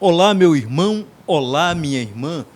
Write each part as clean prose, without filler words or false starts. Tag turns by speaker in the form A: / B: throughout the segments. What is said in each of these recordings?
A: Olá, meu irmão, olá, minha irmã.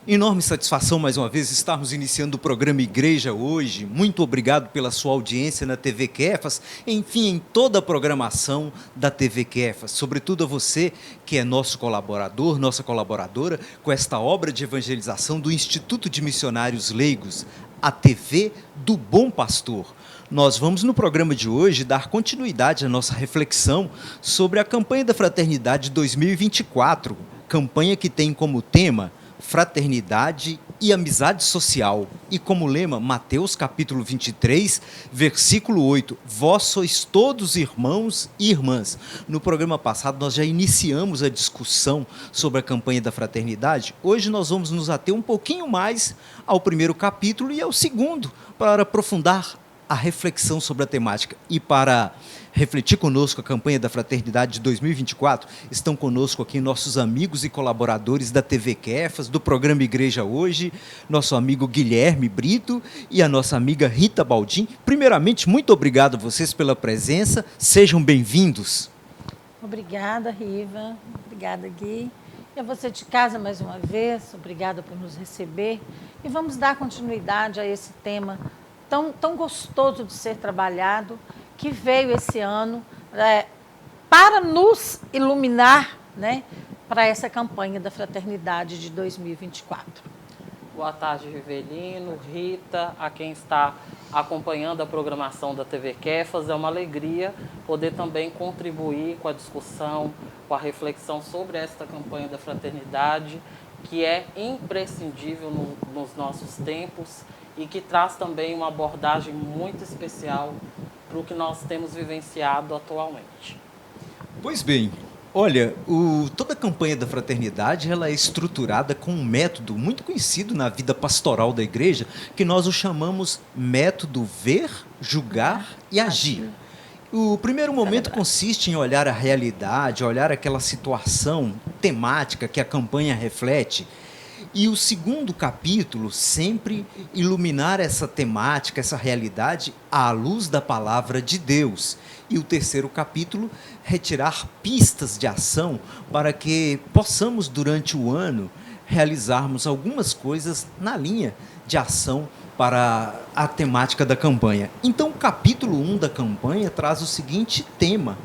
A: Enorme satisfação, mais uma vez, estarmos iniciando o programa Igreja hoje. Muito obrigado pela sua audiência na TV Kefas, enfim, em toda a programação da TV Kefas. Sobretudo a você, que é nosso colaborador, nossa colaboradora, com esta obra de evangelização do Instituto de Missionários Leigos, a TV do Bom Pastor. Nós vamos, no programa de hoje, dar continuidade à nossa reflexão sobre a campanha da Fraternidade 2024, campanha que tem como tema fraternidade e amizade social, e como lema, Mateus capítulo 23, versículo 8, vós sois todos irmãos e irmãs. No programa passado nós já iniciamos a discussão sobre a campanha da fraternidade. Hoje nós vamos nos ater um pouquinho mais ao primeiro capítulo e ao segundo, para aprofundar a reflexão sobre a temática. E para refletir conosco a campanha da Fraternidade de 2024, estão conosco aqui nossos amigos e colaboradores da TV Kefas, do programa Igreja Hoje, nosso amigo Guilherme Brito e a nossa amiga Rita Baldim. Primeiramente, muito obrigado a vocês pela presença, sejam bem-vindos.
B: Obrigada, Riva, obrigada, Gui. E a você de casa, mais uma vez, obrigada por nos receber. E vamos dar continuidade a esse tema tão gostoso de ser trabalhado, que veio esse ano para nos iluminar, né, para essa campanha da Fraternidade de 2024.
C: Boa tarde, Rivelino, Rita, a quem está acompanhando a programação da TV Kefas. É uma alegria poder também contribuir com a discussão, com a reflexão sobre esta campanha da fraternidade, que é imprescindível nos nossos tempos e que traz também uma abordagem muito especial para o que nós temos vivenciado atualmente.
A: Pois bem, olha, toda a campanha da fraternidade ela é estruturada com um método muito conhecido na vida pastoral da igreja, que nós o chamamos método ver, julgar e agir. O primeiro momento consiste em olhar a realidade, olhar aquela situação temática que a campanha reflete. E o segundo capítulo, sempre iluminar essa temática, essa realidade, à luz da palavra de Deus. E o terceiro capítulo, retirar pistas de ação para que possamos, durante o ano, realizarmos algumas coisas na linha de ação para a temática da campanha. Então, o capítulo 1 da campanha traz o seguinte tema: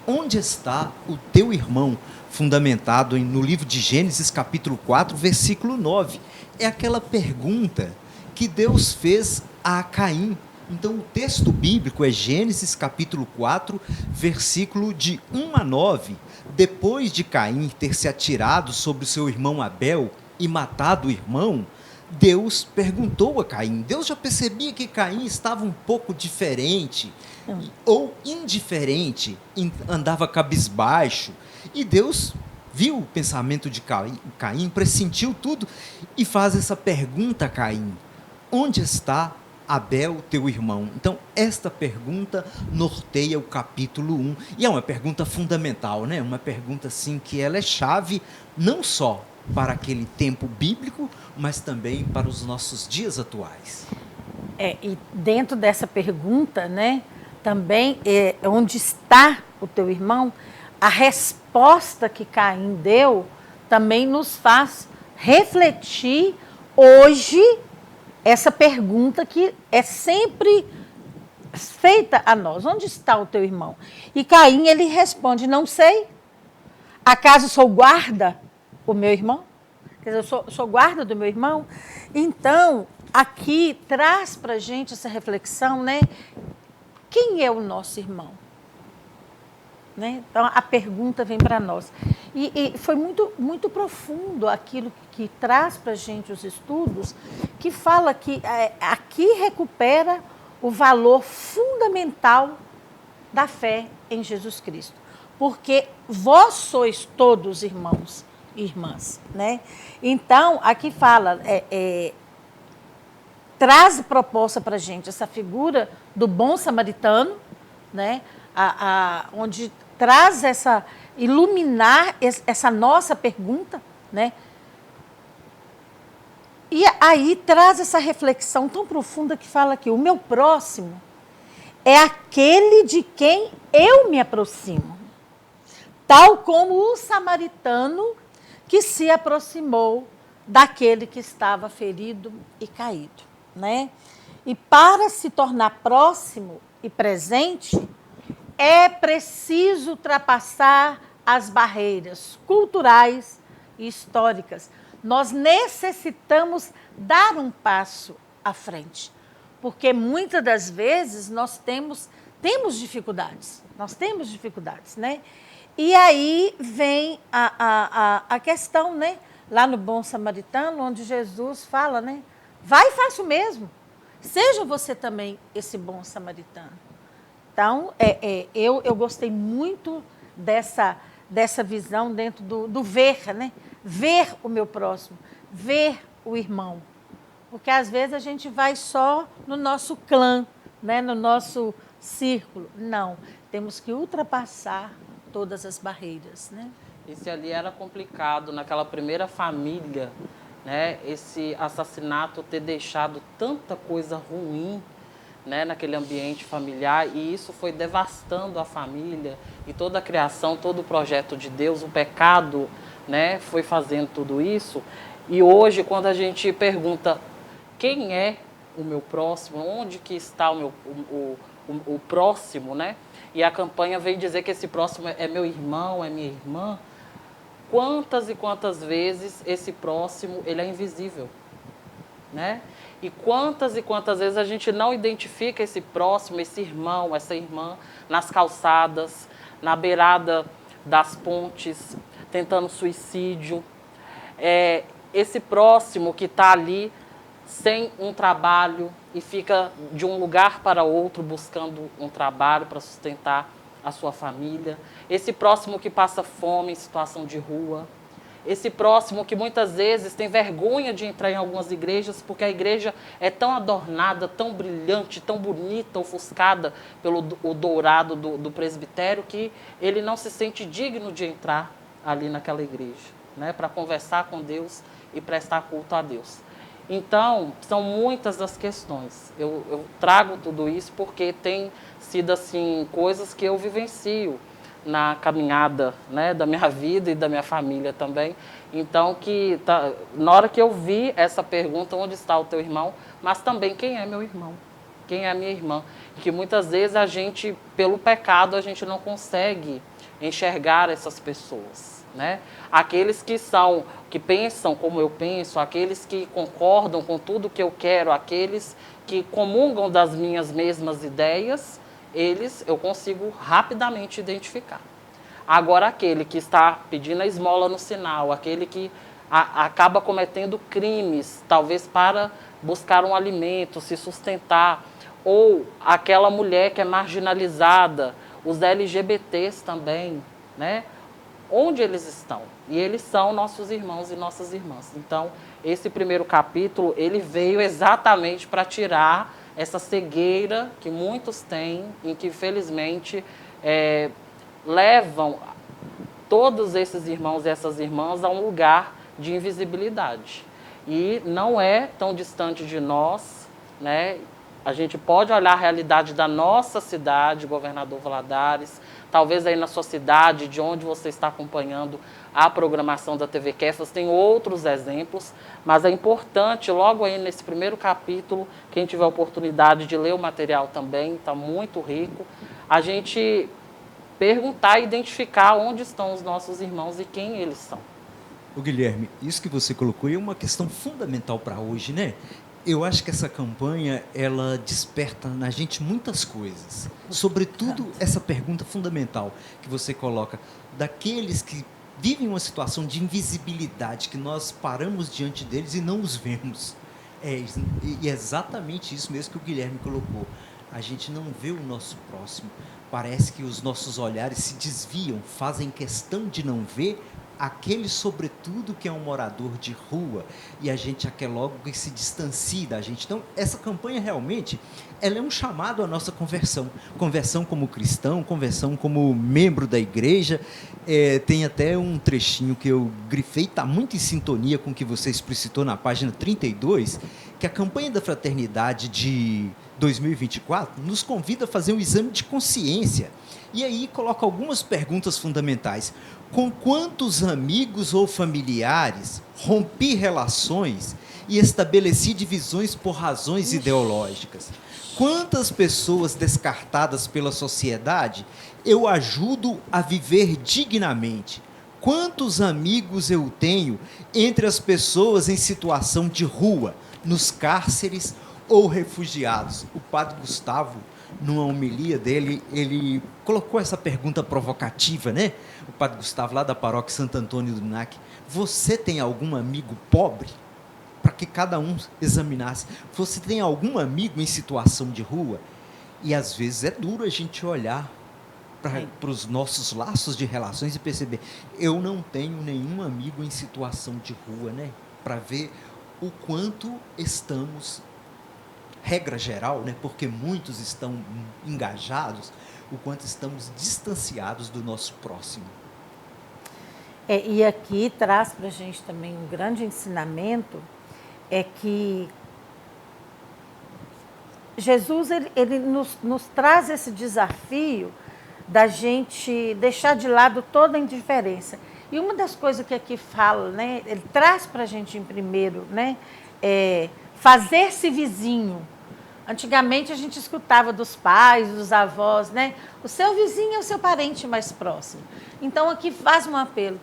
A: onde está o teu irmão? Fundamentado no livro de Gênesis, capítulo 4, versículo 9. É aquela pergunta que Deus fez a Caim. Então, o texto bíblico é Gênesis, capítulo 4, versículo de 1 a 9. Depois de Caim ter se atirado sobre o seu irmão Abel e matado o irmão, Deus perguntou a Caim. Deus já percebia que Caim estava um pouco diferente ou indiferente, andava cabisbaixo. E Deus viu o pensamento de Caim, pressentiu tudo e faz essa pergunta a Caim: onde está Abel, teu irmão? Então, esta pergunta norteia o capítulo 1. E é uma pergunta fundamental, né? Uma pergunta assim, que ela é chave não só para aquele tempo bíblico, mas também para os nossos dias atuais.
B: E dentro dessa pergunta, né, também, onde está o teu irmão? A resposta que Caim deu também nos faz refletir hoje essa pergunta que é sempre feita a nós: onde está o teu irmão? E Caim, ele responde: não sei. Acaso sou guarda o meu irmão? Quer dizer, eu sou guarda do meu irmão? Então, aqui traz para a gente essa reflexão, né? Quem é o nosso irmão? Né? Então, a pergunta vem para nós. E foi muito profundo aquilo que traz para a gente os estudos, que fala que aqui recupera o valor fundamental da fé em Jesus Cristo. Porque vós sois todos irmãos e irmãs. Né? Então, aqui fala, traz proposta para a gente essa figura do bom samaritano, né? Onde traz iluminar essa nossa pergunta, né? E aí traz essa reflexão tão profunda que fala que o meu próximo é aquele de quem eu me aproximo. tal como o samaritano que se aproximou daquele que estava ferido e caído, né? E para se tornar próximo e presente, é preciso ultrapassar as barreiras culturais e históricas. Nós necessitamos dar um passo à frente, porque muitas das vezes nós temos dificuldades, né? E aí vem a questão, né? Lá no Bom Samaritano, onde Jesus fala, né? Vai e faça o mesmo. Seja você também esse bom samaritano. Então, eu gostei muito dessa visão dentro do ver, né? Ver o meu próximo, ver o irmão. Porque, às vezes, a gente vai só no nosso clã, né? No nosso círculo. Não, temos que ultrapassar todas as barreiras, né?
C: E se ali era complicado, naquela primeira família, né, esse assassinato ter deixado tanta coisa ruim, né, naquele ambiente familiar, e isso foi devastando a família e toda a criação, todo o projeto de Deus, o pecado, né, foi fazendo tudo isso. E hoje, quando a gente pergunta quem é o meu próximo, onde que está o próximo, né? E a campanha veio dizer que esse próximo é meu irmão, é minha irmã. Quantas e quantas vezes esse próximo ele é invisível, né? E quantas vezes a gente não identifica esse próximo, esse irmão, essa irmã, nas calçadas, na beirada das pontes, tentando suicídio. Esse próximo que está ali sem um trabalho e fica de um lugar para outro buscando um trabalho para sustentar a sua família. Esse próximo que passa fome em situação de rua. Esse próximo que muitas vezes tem vergonha de entrar em algumas igrejas porque a igreja é tão adornada, tão brilhante, tão bonita, ofuscada pelo o dourado do presbitério, que ele não se sente digno de entrar ali naquela igreja, né, para conversar com Deus e prestar culto a Deus. Então, são muitas as questões. Eu trago tudo isso porque tem sido assim, coisas que eu vivencio na caminhada, né, da minha vida e da minha família também. Então, na hora que eu vi essa pergunta, onde está o teu irmão? Mas também, quem é meu irmão? Quem é a minha irmã? E que muitas vezes a gente, pelo pecado, a gente não consegue enxergar essas pessoas, né? Aqueles que pensam como eu penso, aqueles que concordam com tudo que eu quero, aqueles que comungam das minhas mesmas ideias, eu consigo rapidamente identificar. Agora, aquele que está pedindo a esmola no sinal, aquele que acaba cometendo crimes, talvez para buscar um alimento, se sustentar, ou aquela mulher que é marginalizada, os LGBTs também, né? Onde eles estão? E eles são nossos irmãos e nossas irmãs. Então, esse primeiro capítulo, ele veio exatamente para tirar essa cegueira que muitos têm, em que, infelizmente, levam todos esses irmãos e essas irmãs a um lugar de invisibilidade. E não é tão distante de nós, né? A gente pode olhar a realidade da nossa cidade, Governador Valadares, talvez aí na sua cidade, de onde você está acompanhando a programação da TV Kefas, tem outros exemplos, mas é importante, logo aí nesse primeiro capítulo, quem tiver a oportunidade de ler o material também, está muito rico, a gente perguntar e identificar onde estão os nossos irmãos e quem eles são.
A: Ô Guilherme, isso que você colocou é uma questão fundamental para hoje, né? Eu acho que essa campanha, ela desperta na gente muitas coisas. Sobretudo essa pergunta fundamental que você coloca, daqueles que vivem uma situação de invisibilidade, que nós paramos diante deles e não os vemos. E é exatamente isso mesmo que o Guilherme colocou. A gente não vê o nosso próximo. Parece que os nossos olhares se desviam, fazem questão de não ver aquele, sobretudo, que é um morador de rua, e a gente quer logo que se distancie da gente. Então, essa campanha realmente, ela é um chamado à nossa conversão como cristão, conversão como membro da igreja. Tem até um trechinho que eu grifei, está muito em sintonia com o que você explicitou na página 32, que a campanha da fraternidade de 2024 nos convida a fazer um exame de consciência. E aí coloca algumas perguntas fundamentais. Com quantos amigos ou familiares rompi relações e estabeleci divisões por razões ideológicas? Quantas pessoas descartadas pela sociedade eu ajudo a viver dignamente? Quantos amigos eu tenho entre as pessoas em situação de rua, nos cárceres ou refugiados? O padre Gustavo, numa homilia dele, ele colocou essa pergunta provocativa, né? O padre Gustavo, lá da paróquia Santo Antônio do Nac. Você tem algum amigo pobre? Para que cada um examinasse. Você tem algum amigo em situação de rua? E às vezes é duro a gente olhar para os nossos laços de relações e perceber, eu não tenho nenhum amigo em situação de rua, né? Para ver o quanto estamos, regra geral, né? Porque muitos estão engajados, o quanto estamos distanciados do nosso próximo.
B: E aqui traz para a gente também um grande ensinamento, é que Jesus ele nos traz esse desafio da gente deixar de lado toda a indiferença. E uma das coisas que aqui fala, né, ele traz para a gente em primeiro, né, fazer-se vizinho. Antigamente a gente escutava dos pais, dos avós, né, o seu vizinho é o seu parente mais próximo. Então aqui faz um apelo.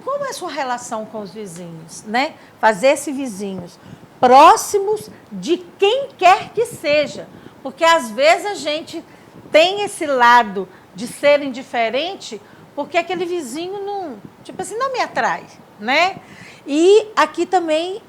B: Como é a sua relação com os vizinhos, né? Fazer-se vizinhos próximos de quem quer que seja. Porque às vezes a gente tem esse lado de ser indiferente, porque aquele vizinho não, tipo assim, não me atrai, né? E aqui também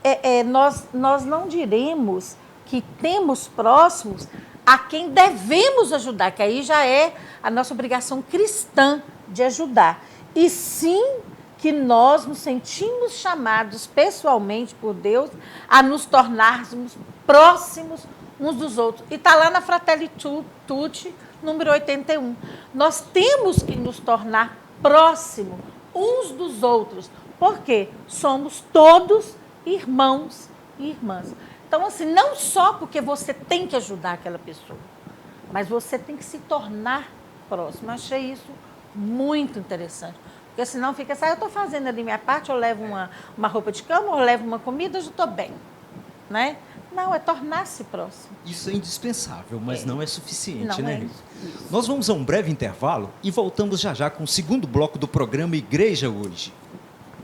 B: nós não diremos que temos próximos a quem devemos ajudar, que aí já é a nossa obrigação cristã de ajudar. E sim que nós nos sentimos chamados pessoalmente por Deus a nos tornarmos próximos uns dos outros. E está lá na Fratelli Tutti, número 81. Nós temos que nos tornar próximos uns dos outros, porque somos todos irmãos e irmãs. Então, assim, não só porque você tem que ajudar aquela pessoa, mas você tem que se tornar próximo. Eu achei isso muito interessante. Porque senão fica assim, eu estou fazendo ali minha parte, eu levo uma roupa de cama, eu levo uma comida, eu já estou bem. Né? Não, é tornar-se próximo.
A: Isso é indispensável, mas não é suficiente,
B: não
A: né?
B: Isso.
A: Nós vamos a um breve intervalo e voltamos já já com o segundo bloco do programa Igreja Hoje.